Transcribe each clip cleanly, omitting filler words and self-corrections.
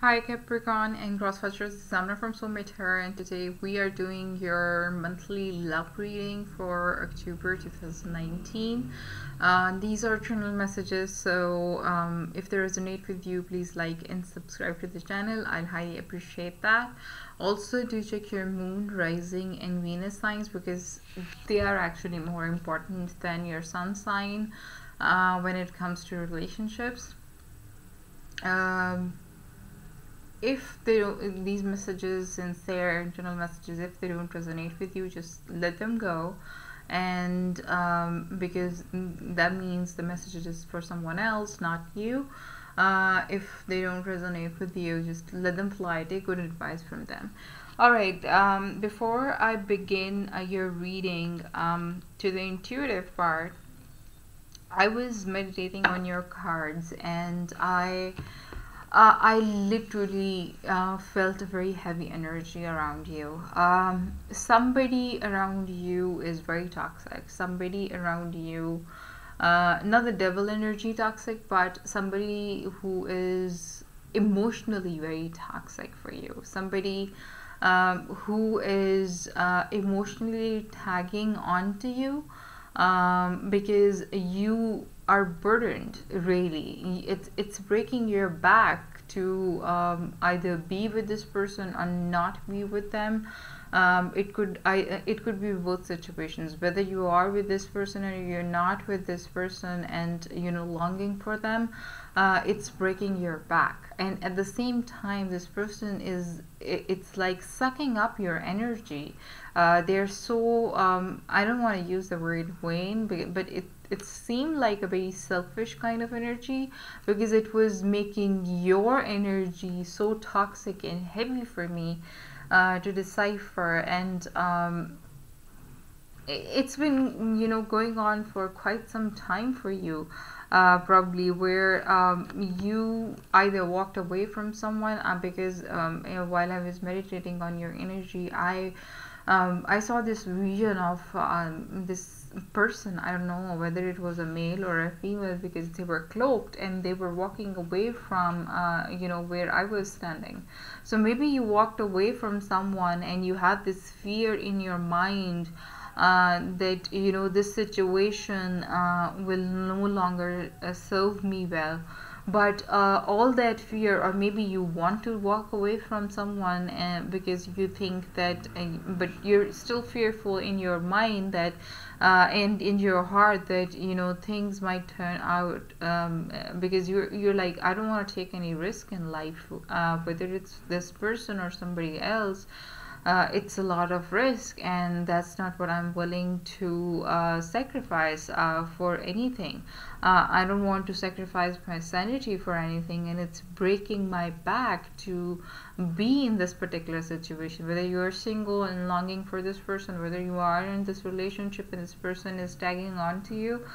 Hi Capricorn and Crosswatchers, this is Amna from Soulmate here, and today we are doing your monthly love reading for October 2019. These are journal messages, so if they resonate with you, please like and subscribe to the channel. I'll highly appreciate that. Also, do check your moon, rising and Venus signs because they are actually more important than your sun sign when it comes to relationships. If they don't, these messages, since they're general messages, if they don't resonate with you, just let them go. And because that means the message is for someone else, not you. If they don't resonate with you, just let them fly. Take good advice from them. Alright, before I begin your reading to the intuitive part, I was meditating on your cards, and I literally felt a very heavy energy around you. Somebody around you is very toxic. Somebody around you, not the devil energy toxic, but somebody who is emotionally very toxic for you. Somebody who is emotionally tagging onto you because you are burdened. Really, it's breaking your back to either be with this person or not be with them. It could be both situations, whether you are with this person or you're not with this person, and longing for them. It's breaking your back, and at the same time this person is, it's like sucking up your energy. They're so I don't want to use the word vain, but it seemed like a very selfish kind of energy, because it was making your energy so toxic and heavy for me to decipher. And it's been going on for quite some time for you, probably, where you either walked away from someone because while I was meditating on your energy, I saw this vision of this person. I don't know whether it was a male or a female, because they were cloaked and they were walking away from where I was standing. So maybe you walked away from someone and you had this fear in your mind that this situation will no longer serve me well. But all that fear, or maybe you want to walk away from someone because you think that, but you're still fearful in your mind that and in your heart that things might turn out, because you're like, I don't want to take any risk in life, whether it's this person or somebody else. It's a lot of risk, and that's not what I'm willing to sacrifice for anything. I don't want to sacrifice my sanity for anything, and it's breaking my back to be in this particular situation. Whether you are single and longing for this person, whether you are in this relationship and this person is tagging on to you,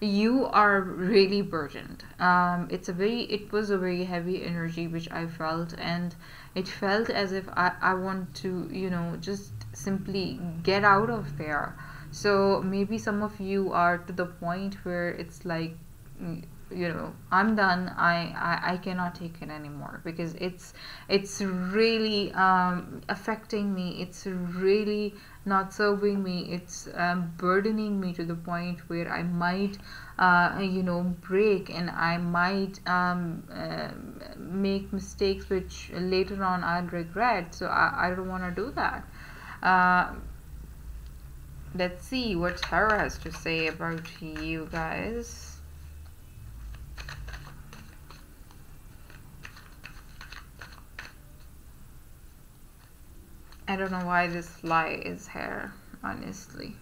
you are really burdened. It was a very heavy energy which I felt, and it felt as if I want to just simply get out of there. So maybe some of you are to the point where it's like, I'm done. I cannot take it anymore, because it's really affecting me. It's really not serving me. It's burdening me to the point where I might break, and I might make mistakes which later on I'll regret. So I don't want to do that. Let's see what Tarot has to say about you guys. I don't know why this fly is here, honestly.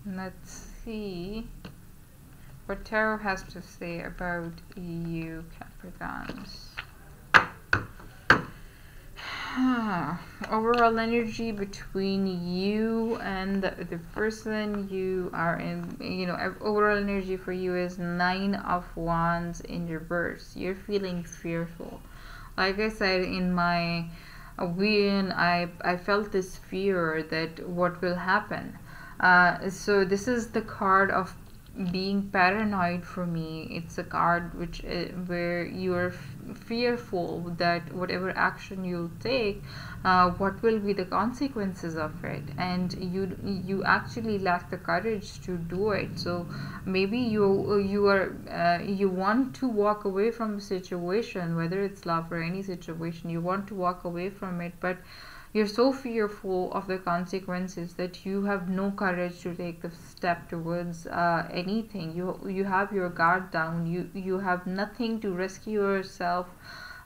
Let's see what Tarot has to say about you, Capricorns. Overall energy between you and the person you are in, overall energy for you is 9 of Wands in reverse. You're feeling fearful. Like I said in my when I felt this fear that what will happen. So this is the card of being paranoid for me. It's a card which where you're fearful that whatever action you'll take, what will be the consequences of it, and you actually lack the courage to do it. So maybe you want to walk away from a situation, whether it's love or any situation. You want to walk away from it, but you're so fearful of the consequences that you have no courage to take the step towards anything. You have your guard down. You have nothing to rescue yourself.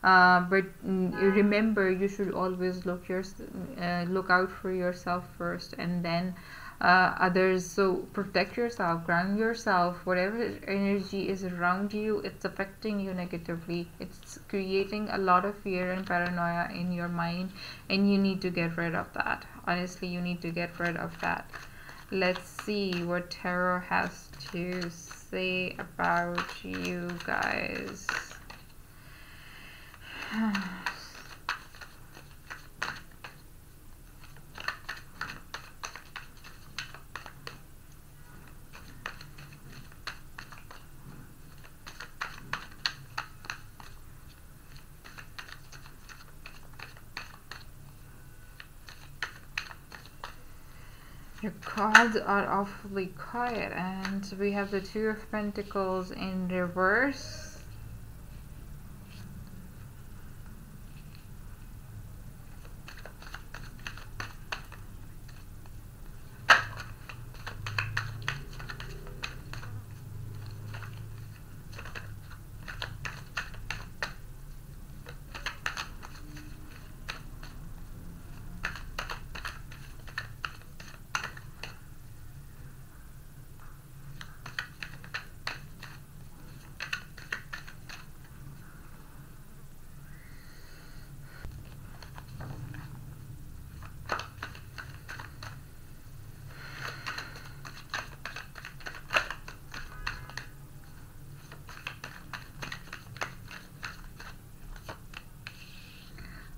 But remember, you should always look out for yourself first, and then others. So protect yourself, ground yourself. Whatever energy is around you, it's affecting you negatively. It's creating a lot of fear and paranoia in your mind, and you need to get rid of that. Honestly, you need to get rid of that. Let's see what tarot has to say about you guys. Your cards are awfully quiet, and we have the Two of Pentacles in reverse.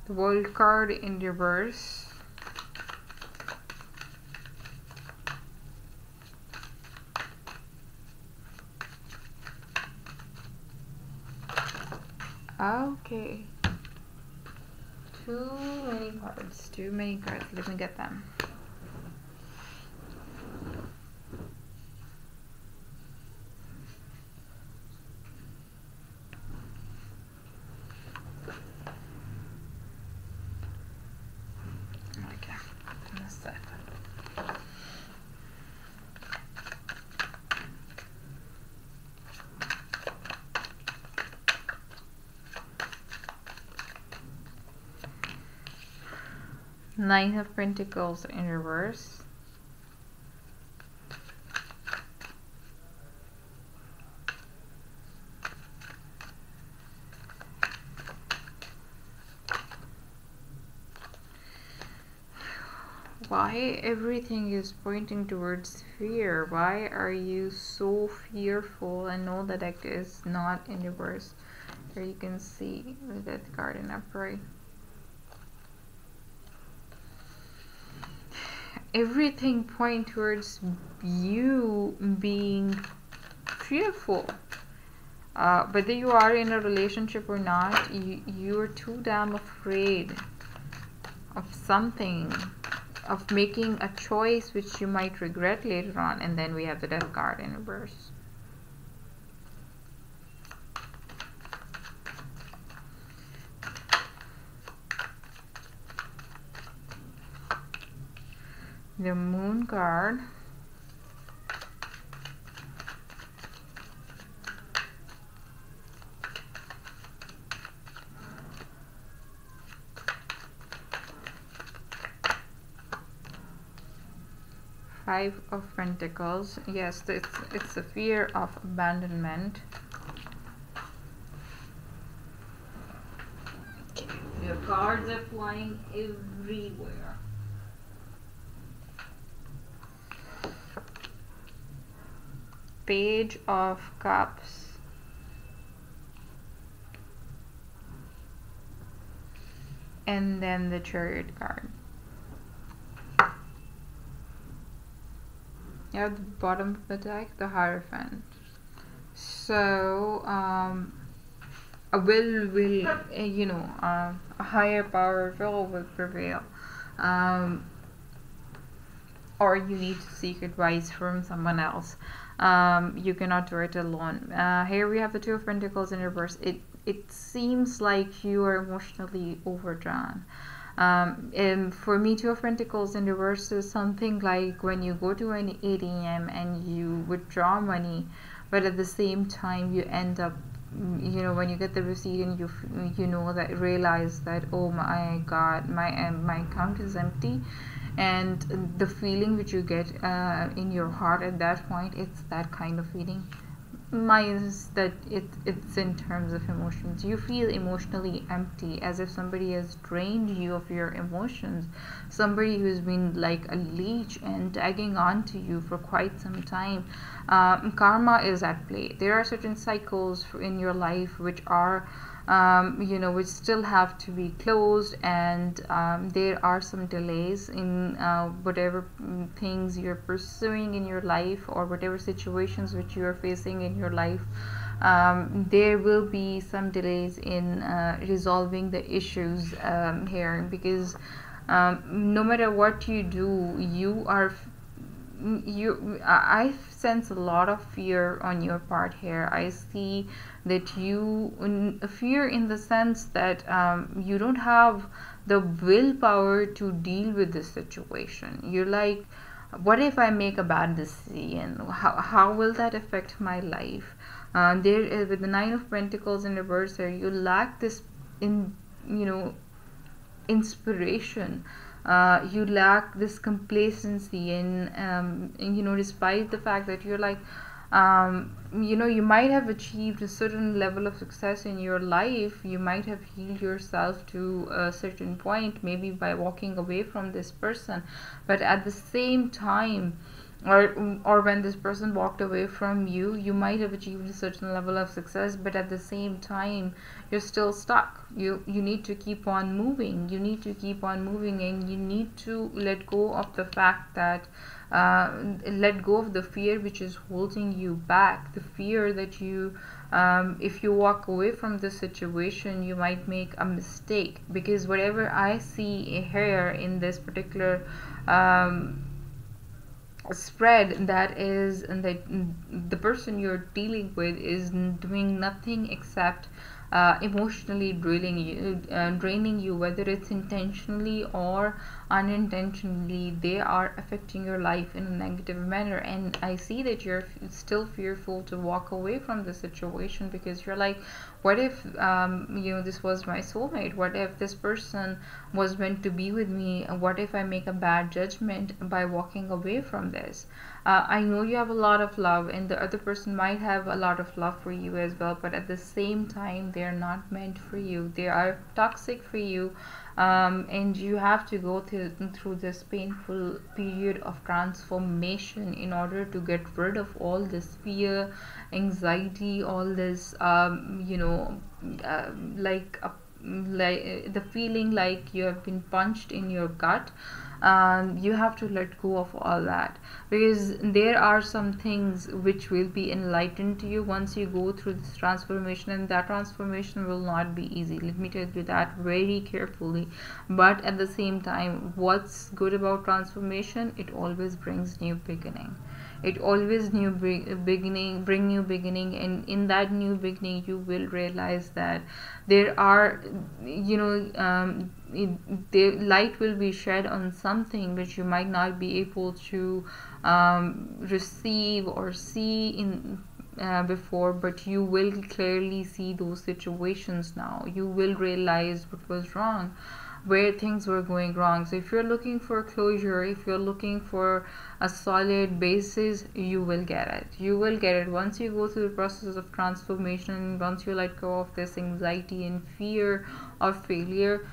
The World card in reverse. Okay. Too many cards. Too many cards. Let me get them. Okay. That's that. Nine of Pentacles in reverse. Why everything is pointing towards fear? Why are you so fearful? I know the deck is not in reverse. Here you can see the Death card in upright. Everything point towards you being fearful. Whether you are in a relationship or not, you're too damn afraid of something, of making a choice which you might regret later on. And then we have the Death card in reverse. The Moon card. Five of Pentacles. Yes, it's a fear of abandonment. Okay. Your cards are flying everywhere. Page of Cups. And then the Chariot card. At the bottom of the deck, the Hierophant. So a a higher power will prevail, or you need to seek advice from someone else. You cannot do it alone. Here we have the Two of Pentacles in reverse. It seems like you are emotionally overdrawn. And for me, Two of Pentacles in reverse is something like when you go to an ATM and you withdraw money, but at the same time you end up, when you get the receipt and realize that, oh my god, my account is empty, and the feeling which you get in your heart at that point, it's that kind of feeling. Mine is that it's in terms of emotions. You feel emotionally empty, as if somebody has drained you of your emotions, somebody who's been like a leech and tagging on to you for quite some time. Karma is at play. There are certain cycles in your life which are which still have to be closed, and there are some delays in whatever things you're pursuing in your life, or whatever situations which you are facing in your life. There will be some delays in resolving the issues here, because no matter what you do, I sense a lot of fear on your part here. I see that you fear in the sense that you don't have the willpower to deal with this situation. You're like, what if I make a bad decision? How will that affect my life? There, with the Nine of Pentacles in reverse here, you lack this inspiration. You lack this complacency, and despite the fact that you're like, you might have achieved a certain level of success in your life, you might have healed yourself to a certain point, maybe by walking away from this person, but at the same time, or when this person walked away from you, you might have achieved a certain level of success, but at the same time you're still stuck. You need to keep on moving. You need to keep on moving, and you need to let go of the fact that let go of the fear which is holding you back, the fear that you if you walk away from this situation, you might make a mistake. Because whatever I see here in this particular spread, that is, and that the person you're dealing with is doing nothing except emotionally draining you, whether it's intentionally or unintentionally. They are affecting your life in a negative manner, and I see that you're still fearful to walk away from the situation, because you're like, what if this was my soulmate? What if this person was meant to be with me? What if I make a bad judgment by walking away from this? I know you have a lot of love, and the other person might have a lot of love for you as well, but at the same time, they're not meant for you. They are toxic for you, and you have to go through this painful period of transformation in order to get rid of all this fear, anxiety, all this like the feeling like you have been punched in your gut. You have to let go of all that, because there are some things which will be enlightened to you once you go through this transformation, and that transformation will not be easy. Let me tell you that very carefully. But at the same time, what's good about transformation? It always brings new beginning. It always bring new beginning, and in that new beginning you will realize that there are the light will be shed on something which you might not be able to receive or see in before, but you will clearly see those situations now. You will realize what was wrong, where things were going wrong. So if you're looking for closure, if you're looking for a solid basis, you will get it. You will get it once you go through the process of transformation. Once you let go of this anxiety and fear of failure,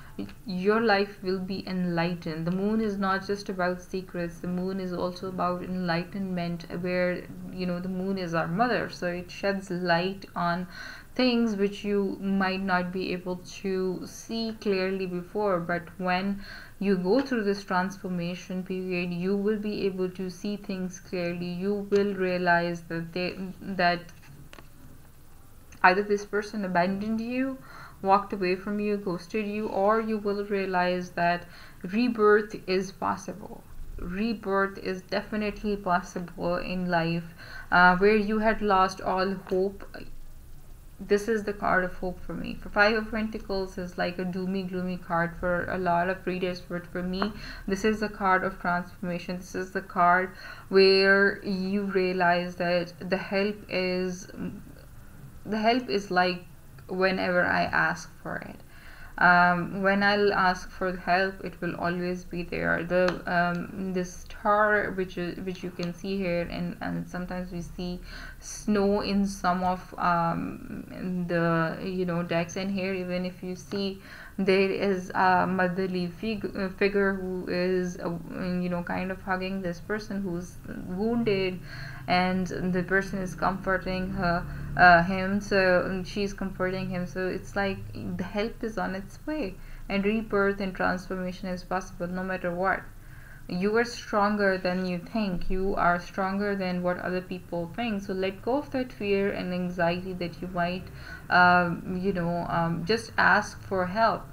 your life will be enlightened. The moon is not just about secrets. The moon is also about enlightenment, where the moon is our mother, so it sheds light on things which you might not be able to see clearly before, but when you go through this transformation period, you will be able to see things clearly. You will realize that either this person abandoned you, walked away from you, ghosted you, or you will realize that rebirth is possible. Rebirth is definitely possible in life. Where you had lost all hope, this is the card of hope for me. For Five of Pentacles is like a doomy gloomy card for a lot of readers, but for me this is the card of transformation. This is the card where you realize that the help is like whenever I ask for it. When I'll ask for help, it will always be there. The star which you can see here, and sometimes we see snow in some of the decks, and here even if you see, there is a motherly figure who is kind of hugging this person who's wounded, and the person is comforting him, so she's comforting him. So it's like the help is on its way, and rebirth and transformation is possible no matter what. You are stronger than you think. You are stronger than what other people think. So let go of that fear and anxiety that you might just ask for help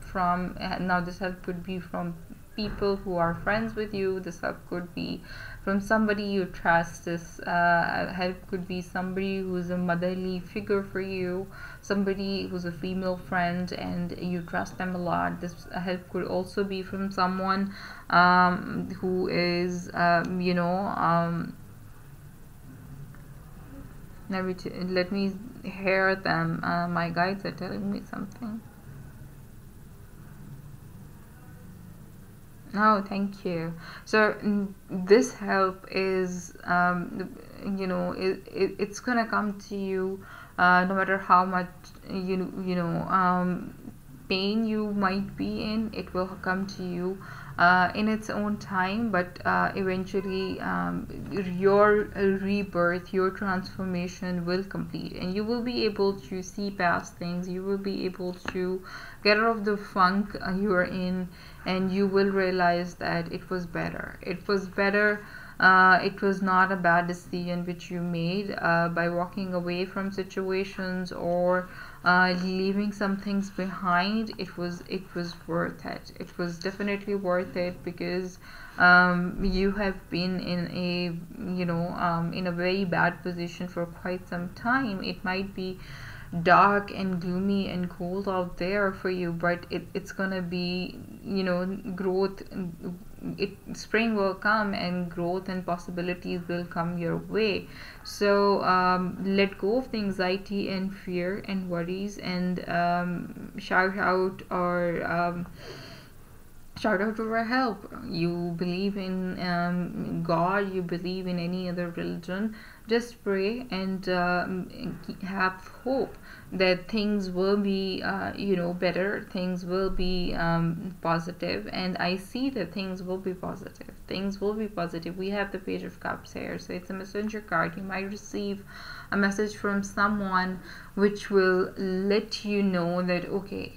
from, now this help could be from people who are friends with you. This help could be from somebody you trust. This help could be somebody who's a motherly figure for you, somebody who's a female friend and you trust them a lot. This help could also be from someone who is let me hear them. My guides are telling me something. Oh, thank you. So this help is it's gonna come to you no matter how much pain you might be in. It will come to you in its own time, but eventually your rebirth, your transformation will complete, and you will be able to see past things. You will be able to get out of the funk you are in, and you will realize that it was better. It was better. It was not a bad decision which you made by walking away from situations or leaving some things behind. It was worth it. It was definitely worth it, because you have been in a very bad position for quite some time. It might be dark and gloomy and cold out there for you, but it's gonna be growth. Spring will come, and growth and possibilities will come your way. So let go of the anxiety and fear and worries, and shout out for help. You believe in God, you believe in any other religion, just pray and have hope that things will be better, things will be positive. And I see that things will be positive. Things will be positive. We have the Page of Cups here, so it's a messenger card. You might receive a message from someone which will let you know that, okay,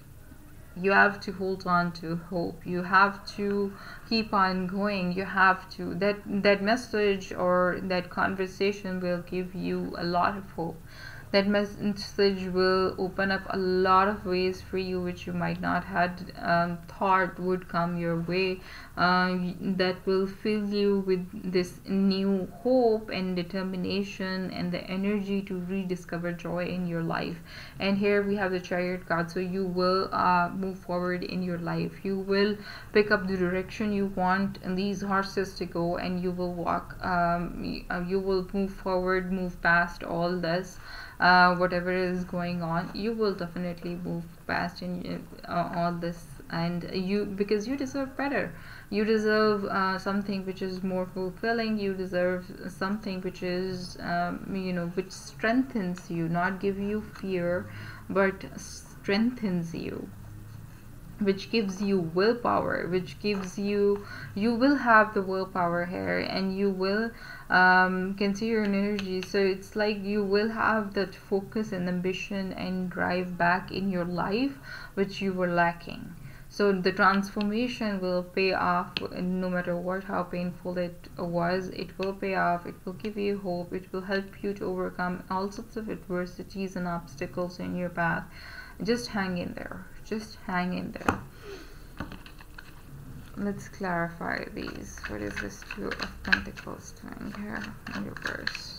you have to hold on to hope. You have to keep on going. You have to, that message or that conversation will give you a lot of hope. That message will open up a lot of ways for you which you might not had thought would come your way. That will fill you with this new hope and determination and the energy to rediscover joy in your life. And here we have the Chariot card. So you will move forward in your life. You will pick up the direction you want these horses to go, and you will walk. You will move forward, move past all this. Whatever is going on, you will definitely move past in all this, and because you deserve better. You deserve something which is more fulfilling. You deserve something which is which strengthens you, not give you fear, but strengthens you. which gives you willpower, which gives you, you will have the willpower here, and you will can see your energy. So it's like you will have that focus and ambition and drive back in your life which you were lacking. So the transformation will pay off, no matter what, how painful it was. It will pay off. It will give you hope. It will help you to overcome all sorts of adversities and obstacles in your path. Just hang in there. Just hang in there. Let's clarify these. What is this Two of Pentacles doing here in reverse?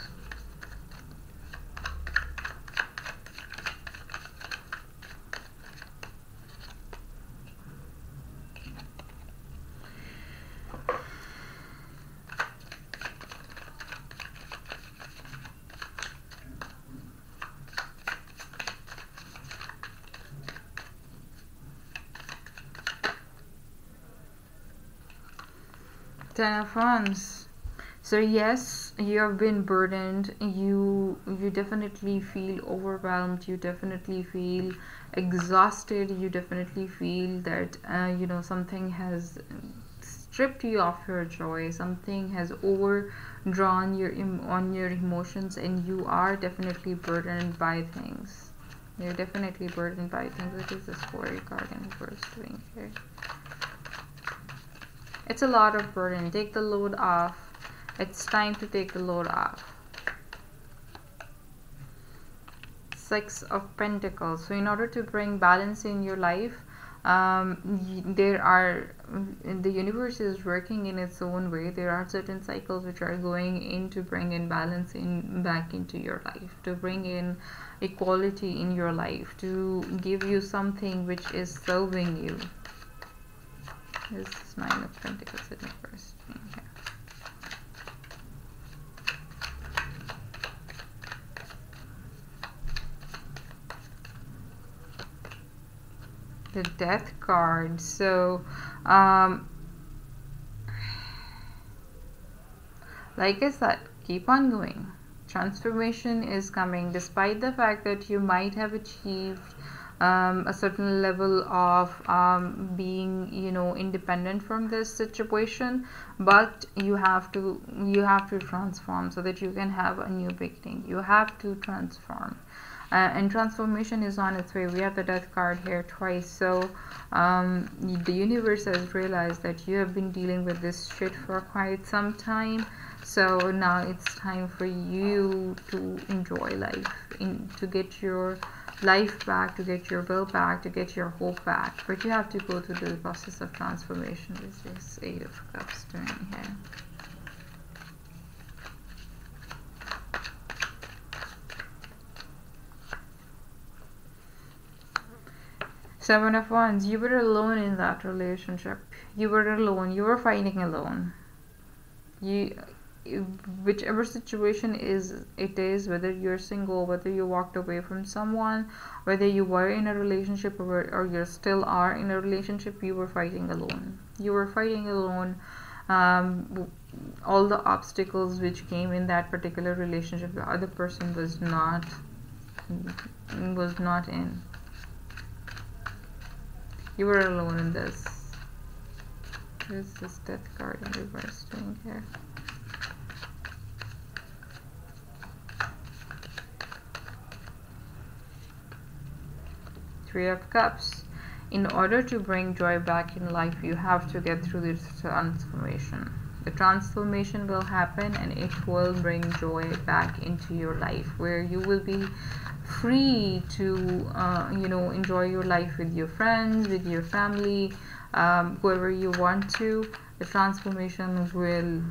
Ten of Wands. So yes, you have been burdened. You definitely feel overwhelmed. You definitely feel exhausted. You definitely feel that you know, something has stripped you of your joy. Something has overdrawn your on your emotions, and you are definitely burdened by things. You're definitely burdened by things. What is this Warrior card in reverse doing here? It's a lot of burden. Take the load off. It's time to take the load off. Six of Pentacles. So in order to bring balance in your life, the universe is working in its own way. There are certain cycles which are going in to bring in balance back into your life, to bring in equality in your life, to give you something which is serving you. This is Nine of Pentacles in reverse here. The Death card. So like I said, keep on going. Transformation is coming, despite the fact that you might have achieved a certain level of being, you know, independent from this situation, but you have to transform so that you can have a new beginning. You have to transform, and transformation is on its way. We have the Death card here twice. So the universe has realized that you have been dealing with this shit for quite some time. So now it's time for you to enjoy life, to get your life back, to get your will back, to get your hope back. But you have to go through the process of transformation, which is Eight of Cups doing here. Seven of Wands. You were alone in that relationship. You were alone. You were fighting alone. Whichever situation it is, whether you're single, whether you walked away from someone, whether you were in a relationship or you still are in a relationship, you were fighting alone. You were fighting alone. All the obstacles which came in that particular relationship, the other person was not in. You were alone in this. There's this Death card in reverse doing here. Three of Cups. In order to bring joy back in life, you have to get through this transformation. The transformation will happen, and it will bring joy back into your life, where you will be free to you know, enjoy your life with your friends, with your family, whoever you want to. The transformation will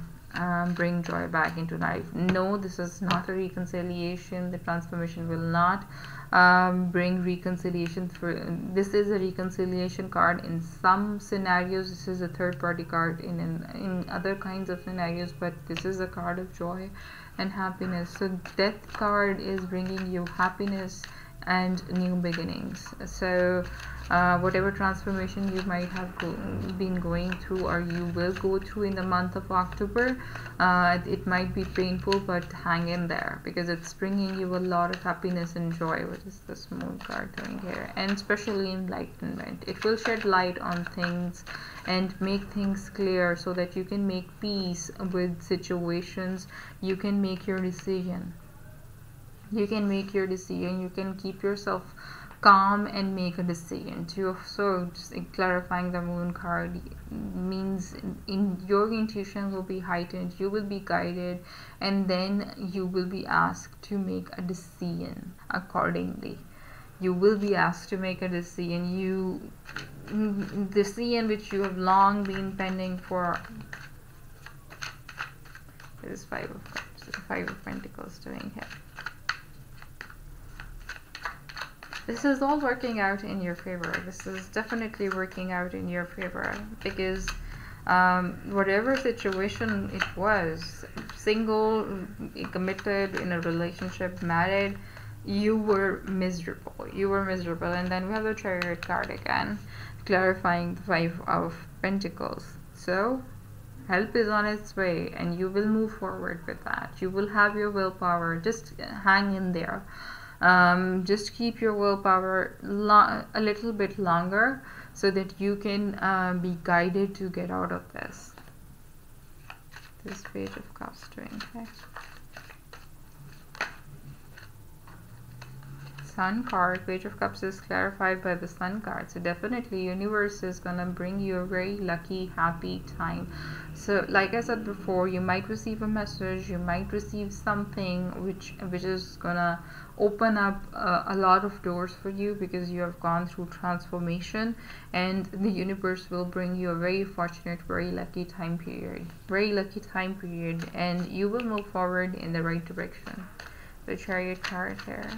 bring joy back into life. No, this is not a reconciliation. The transformation will not bring reconciliation. This is a reconciliation card in some scenarios. This is a third party card in other kinds of scenarios, but this is a card of joy and happiness. So Death card is bringing you happiness. and new beginnings. So whatever transformation you might have been going through, or you will go through in the month of October, it might be painful, but hang in there, because it's bringing you a lot of happiness and joy. What is this moon card doing here? And especially enlightenment. It will shed light on things and make things clear, so that you can make peace with situations. You can make your decision. You can make your decision. You can keep yourself calm and make a decision. So just clarifying the moon card means in your intuition will be heightened, you will be guided, and then you will be asked to make a decision accordingly. You will be asked to make a decision, decision which you have long been pending for. There is Five of Cups, Five of Pentacles doing here. This is all working out in your favor. This is definitely working out in your favor, because whatever situation it was, single, committed, in a relationship, married, you were miserable. You were miserable. And then we have the Chariot card again, clarifying the Five of Pentacles. So help is on its way, and you will move forward with that. You will have your willpower. Just hang in there. Just keep your willpower a little bit longer, so that you can be guided to get out of this. This Page of Cups doing, okay. Sun card. Page of Cups is clarified by the Sun card. So definitely universe is gonna bring you a very lucky, happy time. So like I said before, you might receive a message, you might receive something which is gonna open up a lot of doors for you, because you have gone through transformation, and the universe will bring you a very fortunate, very lucky time period. Very lucky time period, and you will move forward in the right direction. The Chariot card here.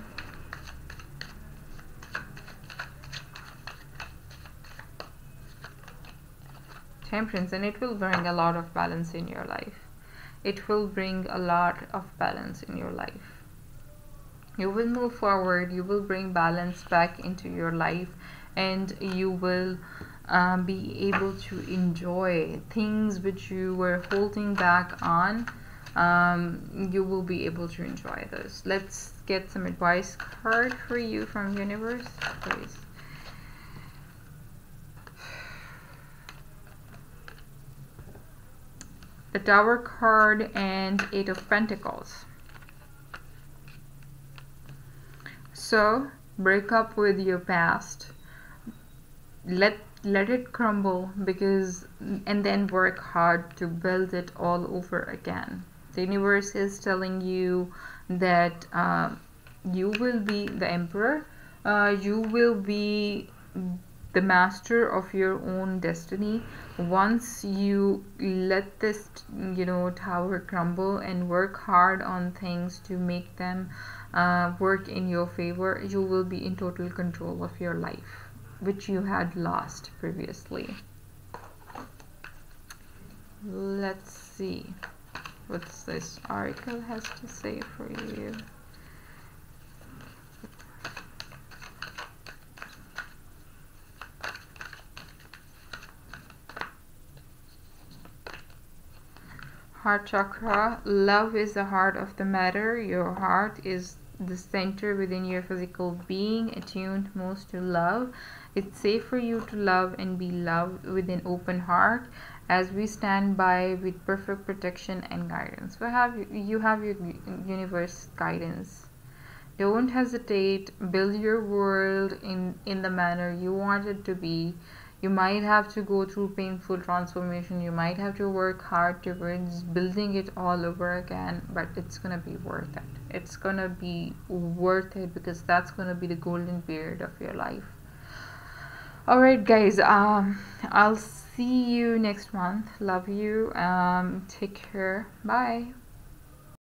Temperance, and it will bring a lot of balance in your life. It will bring a lot of balance in your life. You will move forward, you will bring balance back into your life, and you will be able to enjoy things which you were holding back on. You will be able to enjoy those. Let's get some advice card for you from universe, please. The Tower card and Eight of Pentacles. So break up with your past. Let it crumble, and then work hard to build it all over again. The universe is telling you that you will be the emperor. You will be the master of your own destiny once you let this tower crumble and work hard on things to make them work in your favor. You will be in total control of your life, which you had lost previously. Let's see what this oracle has to say for you. Heart chakra. Love is the heart of the matter. Your heart is the center within your physical being, attuned most to love. It's safe for you to love and be loved with an open heart, as we stand by with perfect protection and guidance. So you have your universe guidance. Don't hesitate. Build your world in the manner you want it to be. You might have to go through painful transformation. You might have to work hard towards building it all over again, but it's gonna be worth it. It's gonna be worth it, because that's gonna be the golden period of your life. Alright guys, I'll see you next month. Love you. Take care. Bye.